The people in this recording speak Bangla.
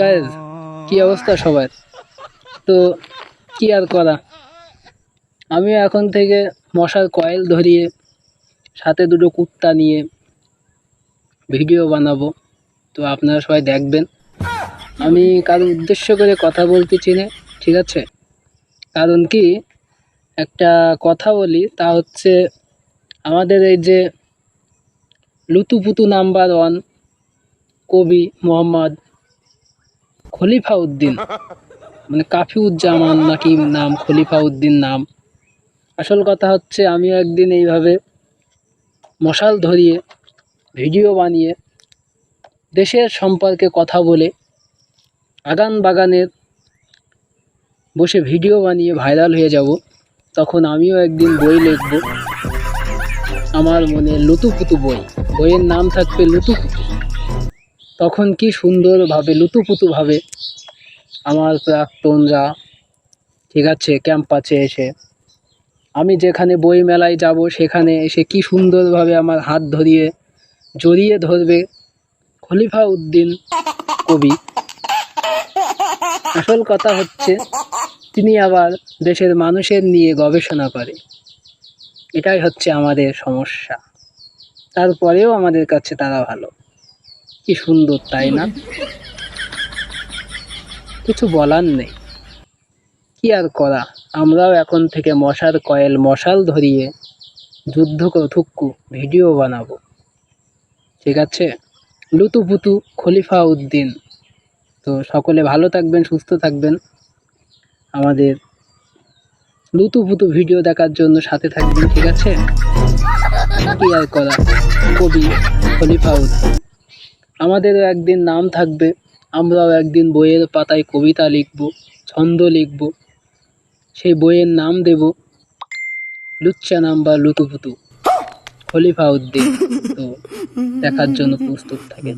গাইজ, কি অবস্থা সবার? তো কি আর করা, আমি এখন থেকে মশার কয়েল ধরিয়ে সাথে দুটো কুত্তা নিয়ে ভিডিও বানাবো। তো আপনারা সবাই দেখবেন। আমি কারোর উদ্দেশ্য করে কথা বলতেছি না, ঠিক আছে? কারণ কি, একটা কথা বলি, তা হচ্ছে আমাদের এই যে লুতুপুতু নাম্বার 1 কবি মোহাম্মদ খলিফা উদ্দিন, মানে কাফিউজ্জামান নাকি নাম, খলিফা উদ্দিন নাম। আসল কথা হচ্ছে আমিও একদিন এইভাবে মশাল ধরিয়ে ভিডিও বানিয়ে দেশের সম্পর্কে কথা বলে আগান বাগানের বসে ভিডিও বানিয়ে ভাইরাল হয়ে যাব। তখন আমিও একদিন বই লিখব, আমার মনে লুতুপুতু বই, বইয়ের নাম থাকবে লুতুপুতু। তখন কি সুন্দরভাবে লুতুপুতুভাবে আমার প্রাক্তনরা, ঠিক আছে, ক্যাম্পাসে এসে, আমি যেখানে বই মেলায় যাব সেখানে এসে কি সুন্দরভাবে আমার হাত ধরিয়ে জড়িয়ে ধরবে খলিফা উদ্দিন কবি। আসল কথা হচ্ছে তিনি আবার দেশের মানুষের নিয়ে গবেষণা করে, এটাই হচ্ছে আমাদের সমস্যা। তারপরেও আমাদের কাছে তারা ভালো। কি সুন্দর, তাই না? কিছু বলার নেই, কি আর করা। আমরাও এখন থেকে মশার কয়েল মশাল ধরিয়ে যুদ্ধ থুক্কু ভিডিও বানাবো, ঠিক আছে? লুতুপুতু খলিফা উদ্দিন। তো সকলে ভালো থাকবেন, সুস্থ থাকবেন, আমাদের লুতুপুতু ভিডিও দেখার জন্য সাথে থাকবেন, ঠিক আছে? কি আর করা, কবি খলিফা উদ্দিন, আমাদেরও একদিন নাম থাকবে। আমরাও একদিন বইয়ের পাতায় কবিতা লিখব, ছন্দ লিখব, সেই বইয়ের নাম দেব লুচ্চা নাম বা লুতুপুতু খলিফা উদ্দিন। তো দেখার জন্য প্রস্তুত থাকেন।